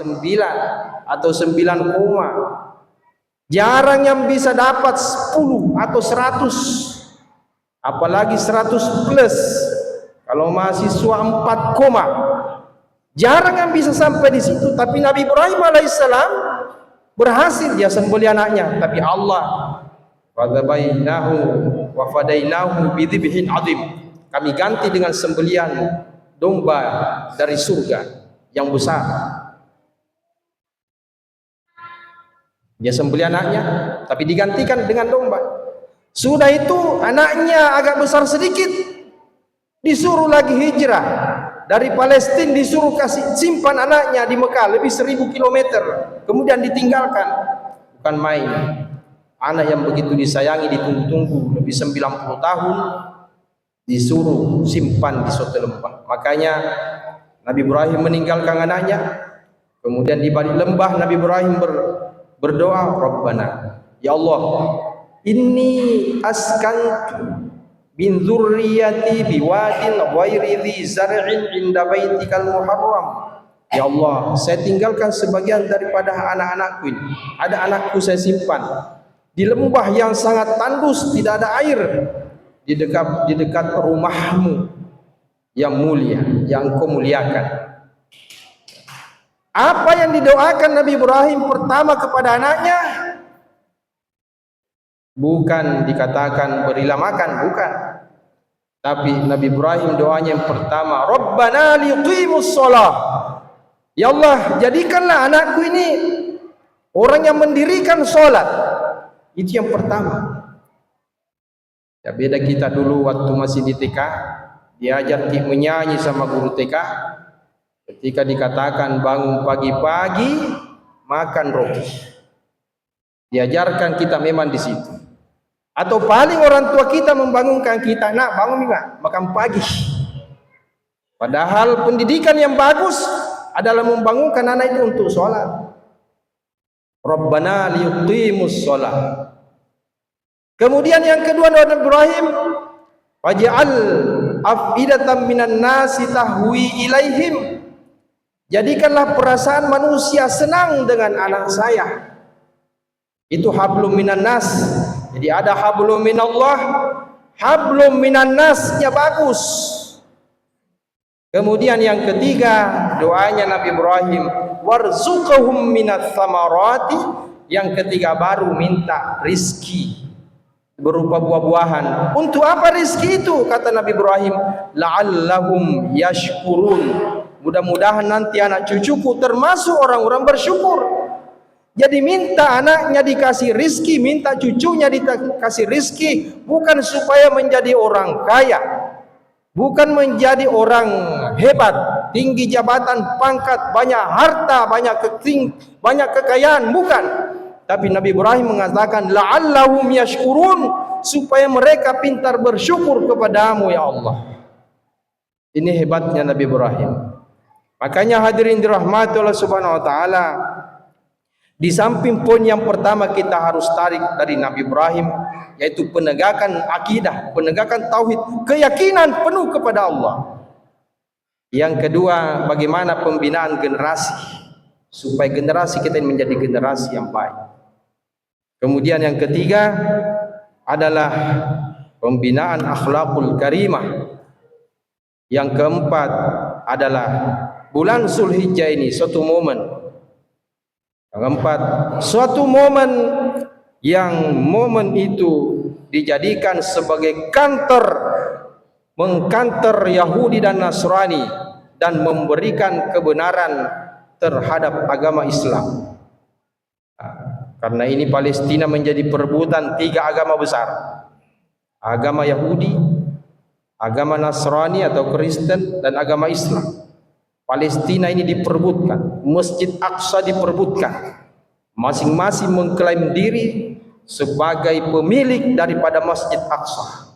9 atau 9 koma. Jarang yang bisa dapat 10 atau 100, apalagi 100 plus. Kalau mahasiswa 4 koma, jarang yang bisa sampai di situ. Tapi Nabi Ibrahim alaihissalam berhasil dia sembelih anaknya. Tapi Allah, fadzabainahu wa fadainahu bidzibhin azim, kami ganti dengan sembelihan domba dari surga yang besar. Dia sembelih anaknya, tapi digantikan dengan domba. Sudah itu anaknya agak besar sedikit, disuruh lagi hijrah dari Palestina, disuruh kasih simpan anaknya di Mekah lebih 1000 kilometer, kemudian ditinggalkan. Bukan main. Anak yang begitu disayangi, ditunggu-tunggu lebih 90 tahun, disuruh simpan di suatu lembah. Makanya Nabi Ibrahim meninggalkan anaknya, kemudian di balik lembah Nabi Ibrahim berdoa, Rabbana, ya Allah, inni askantu min dzurriyyati biwadin ghairi dzi zar'in 'inda baitikal muharram. Ya Allah, saya tinggalkan sebagian daripada anak-anakku ini. Ada anakku saya simpan di lembah yang sangat tandus, tidak ada air, di dekat rumahmu yang mulia, yang kau muliakan. Apa yang didoakan Nabi Ibrahim pertama kepada anaknya? Bukan dikatakan berilah makan, bukan. Tapi Nabi Ibrahim doanya yang pertama, Rabbana liqimus shalah. Ya Allah, jadikanlah anakku ini orang yang mendirikan sholat. Itu yang pertama. Ya, beda kita dulu waktu masih di TK, diajar menyanyi sama guru TK. Ketika dikatakan bangun pagi-pagi, makan roti, diajarkan kita memang di situ. Atau paling orang tua kita membangunkan kita, nak bangun makan pagi. Padahal pendidikan yang bagus adalah membangunkan anak itu untuk sholat. Rabbana liyuqimus sholat. Kemudian yang kedua doa Nabi Ibrahim, waj'al afidatan minan nasi tahwi ilaihim. Jadikanlah perasaan manusia senang dengan anak saya. Itu hablum minan nas. Jadi ada hablum minallah, hablum minan nas-nya bagus. Kemudian yang ketiga doanya Nabi Ibrahim, warzuqhum minats tsamarati. Yang ketiga baru minta rizki berupa buah-buahan. Untuk apa rizki itu? Kata Nabi Ibrahim, la'allahum yashkurun. Mudah-mudahan nanti anak cucuku termasuk orang-orang bersyukur. Jadi minta anaknya dikasih rizki, minta cucunya dikasih rizki, bukan supaya menjadi orang kaya, bukan menjadi orang hebat, tinggi jabatan, pangkat, banyak harta, banyak kekayaan, bukan. Tapi Nabi Ibrahim mengatakan la'allahum yashkurun, supaya mereka pintar bersyukur kepadamu ya Allah. Ini hebatnya Nabi Ibrahim. Makanya hadirin dirahmati Allah Subhanahu wa taala, di samping poin yang pertama kita harus tarik dari Nabi Ibrahim, yaitu penegakan akidah, penegakan tauhid, keyakinan penuh kepada Allah. Yang kedua, bagaimana pembinaan generasi supaya generasi kita ini menjadi generasi yang baik. Kemudian yang ketiga adalah pembinaan akhlakul karimah. Yang keempat adalah bulan Zulhijjah ini suatu momen. Yang keempat, suatu momen yang momen itu dijadikan sebagai mengkanter Yahudi dan Nasrani dan memberikan kebenaran terhadap agama Islam. Karena ini Palestina menjadi perebutan 3 agama besar. Agama Yahudi, agama Nasrani atau Kristen, dan agama Islam. Palestina ini diperebutkan, Masjid Aqsa diperebutkan. Masing-masing mengklaim diri sebagai pemilik daripada Masjid Aqsa.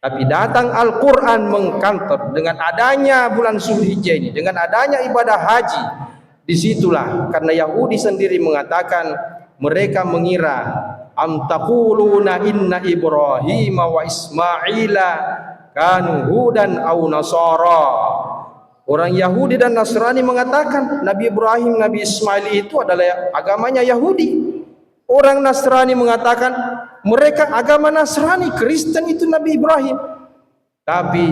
Tapi datang Al-Quran mengkanter dengan adanya bulan Zulhijjah ini, dengan adanya ibadah haji. Disitulah karena Yahudi sendiri mengatakan, mereka mengira am taquluna inna Ibrahim wa Ismaila kanu hudan aw nasara. Orang Yahudi dan Nasrani mengatakan Nabi Ibrahim, Nabi Ismail itu adalah agamanya Yahudi. Orang Nasrani mengatakan mereka agama Nasrani, Kristen itu Nabi Ibrahim. Tapi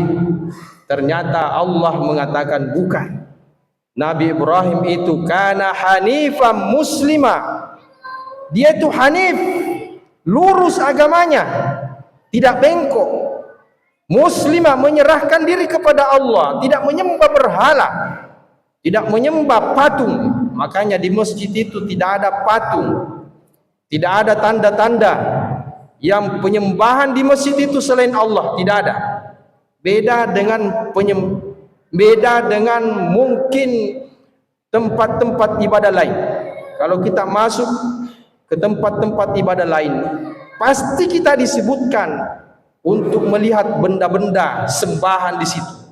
ternyata Allah mengatakan bukan. Nabi Ibrahim itu kana hanifan muslima. Dia itu hanif, lurus agamanya, tidak bengkok. Muslima, menyerahkan diri kepada Allah, tidak menyembah berhala, tidak menyembah patung. Makanya di masjid itu tidak ada patung, tidak ada tanda-tanda yang penyembahan di masjid itu selain Allah, tidak ada. Beda dengan mungkin tempat-tempat ibadah lain. Kalau kita masuk ke tempat-tempat ibadah lain, pasti kita disebutkan untuk melihat benda-benda sembahan di situ,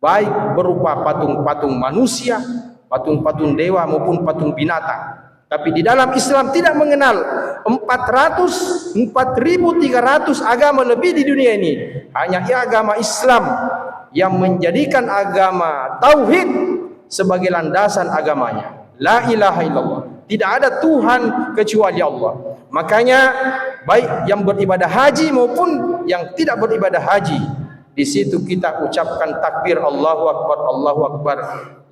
baik berupa patung-patung manusia, patung-patung dewa maupun patung binatang. Tapi di dalam Islam tidak mengenal 4.300 agama lebih di dunia ini. Hanya agama Islam yang menjadikan agama tauhid sebagai landasan agamanya. La ilaha illallah. Tidak ada Tuhan kecuali Allah. Makanya baik yang beribadah haji maupun yang tidak beribadah haji, di situ kita ucapkan takbir Allahu Akbar, Allahu Akbar,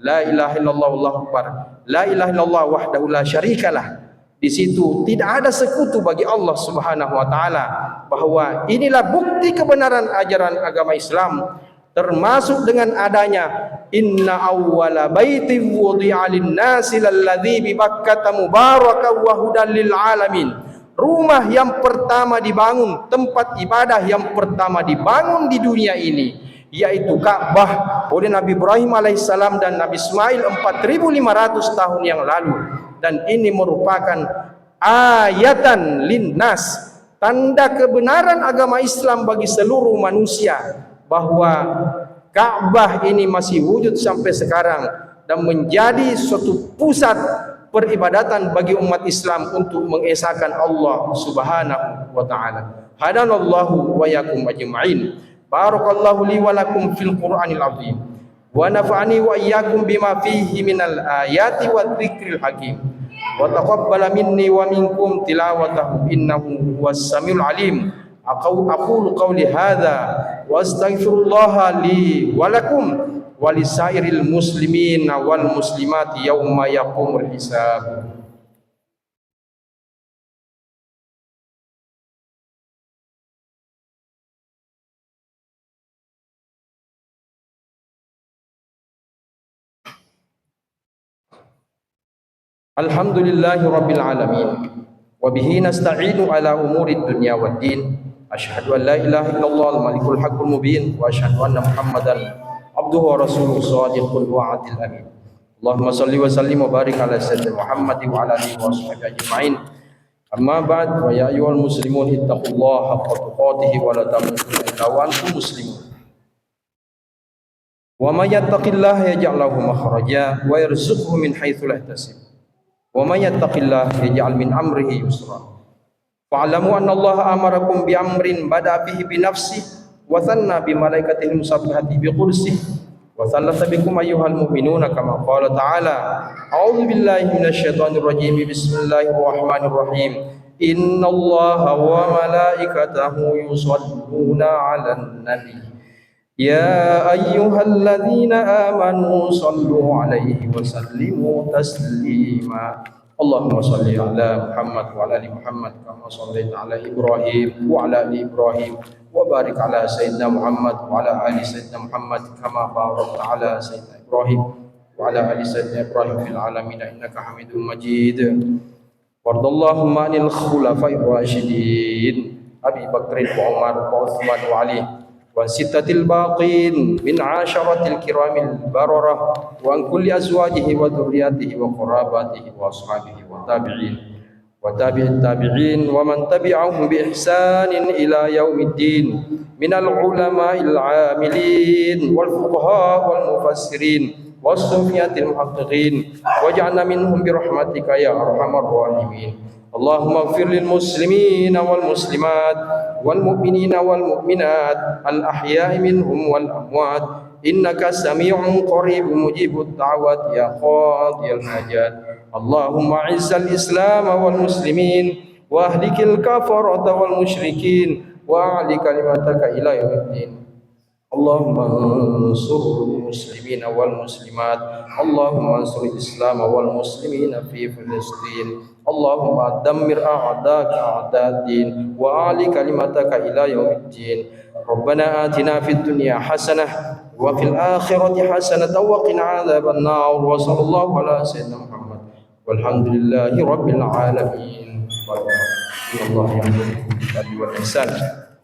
la ilaha illallah, Allahu Akbar, la ilaha illallah wahdahu la syarikalah. Di situ tidak ada sekutu bagi Allah Subhanahu wa taala, bahwa inilah bukti kebenaran ajaran agama Islam, termasuk dengan adanya inna awwala baiti wudi'a lin-nasi lalladzi bi Bakkah mubarakan wa hudan lil alamin. Rumah yang pertama dibangun, tempat ibadah yang pertama dibangun di dunia ini, yaitu Ka'bah oleh Nabi Ibrahim alaihissalam dan Nabi Ismail 4.500 tahun yang lalu. Dan ini merupakan ayatan linnas, tanda kebenaran agama Islam bagi seluruh manusia, bahwa Ka'bah ini masih wujud sampai sekarang dan menjadi suatu pusat peribadatan bagi umat Islam untuk mengesahkan Allah Subhanahu wa taala. Hadanallahu wa yakum ajma'in. Barakallahu li wa lakum fil Qur'anil azim. Wa nafa'ani wa iyyakum bima fihi minal ayati wa dzikril hakim. Wa taqabbala minni wa minkum tilawatahu innahu huwas samiul alim. Aqulu qawli hadza wa astaghfirullah li wa lakum walisairil muslimin wal muslimati yauma yaqumul hisab. Alhamdulillahi rabbil alamin wa bihi nasta'inu ala umurid dunya waddin. Asyhadu an la ilaha illallah al-malikul haqqul mubin wa asyhadu anna Muhammadan abduhu wa rasuluhu shadiqul wa'dil amin. Allahumma salli wa sallim wa barik ala sayyidina Muhammad wa ala alihi wa sahbihi ajma'in. Amma ba'd, wa ya ayyuhal muslimun ittaqullaha haqqa tuqatih wa la tamutunna illa wa antum muslimun. Wa may yattaqillaha yaj'al lahu makhraja wa yarzuqhu min haitsu la yahtasib. Wa may yattaqillaha yaj'al min amrihi yusra. Fa'lamu anna Allah amarakum bi amrin bada bihi bi nafsihi wa thanna bi malaikatihi musabbihati bi qudsihi wa thalatha bikum ayyuhal mu'minuna kama qala ta'ala a'udzu billahi minasy syaithanir rajim bismillahirrahmanirrahim innallaha wa malaikatahu yusholluna 'alan nabi ya ayyuhalladzina amanu shallu 'alaihi wa sallimu taslima. Allahumma salli ala Muhammad wa ala ali Muhammad kama shallaita ala Ibrahim wa ala ali Ibrahim wa barik ala sayyidina Muhammad wa ala ali sayyidina Muhammad kama barakta ala sayyidina Ibrahim wa ala ali sayyidina Ibrahim fil alamin innaka Hamidum Majid. Wardallahumma anil khulafa'ir rasyidin Abi Bakr wa Umar wa Utsman wa Ali wa sittatil baqin min asharatil kiramil bararah wa an kulli azwajihi wa dhurriyyatihi wa qarabatihi wa ashabihi wa tabi'in wa tabi'it tabi'in wa man tabi'ahum bi ihsanin ila yaumiddin minal ulama'il 'amilin wal fuqaha wal mufassirin was sufiyatil muhaqqiqin waj'alna minhum bi rahmatika ya arhamar rahimin. Allahumma ighfir lil muslimina wal muslimat wal mu'minina wal mu'minat al ahya'i minhum wal amwat إنك سميع قريب مجيب الدعوات يا قاضي الحاجات. اللهم أعز الإسلام والمسلمين وأهلك الكفرة والمشركين وأعل كلمتك إلى يوم الدين. اللهم انصر المسلمين والمسلمات. اللهم انصر الإسلام والمسلمين في فلسطين. اللهم دمر أعداءك أعداء الدين وأعل كلمتك إلى يوم الدين. ربنا آتنا في الدنيا حسنة وفي الآخرة حسنة وقنا عذاب النار. وصلى الله على سيدنا محمد والحمد لله رب العالمين. إن الله يأمر بالعدل والإحسان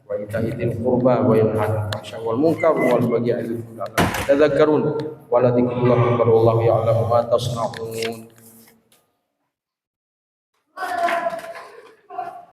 وإيتاء ذي القربى وينهى عن الفحشاء والمنكر والبغي يعظكم لعلكم تذكرون ولذكر الله أكبر والله يعلم ما تصنعون.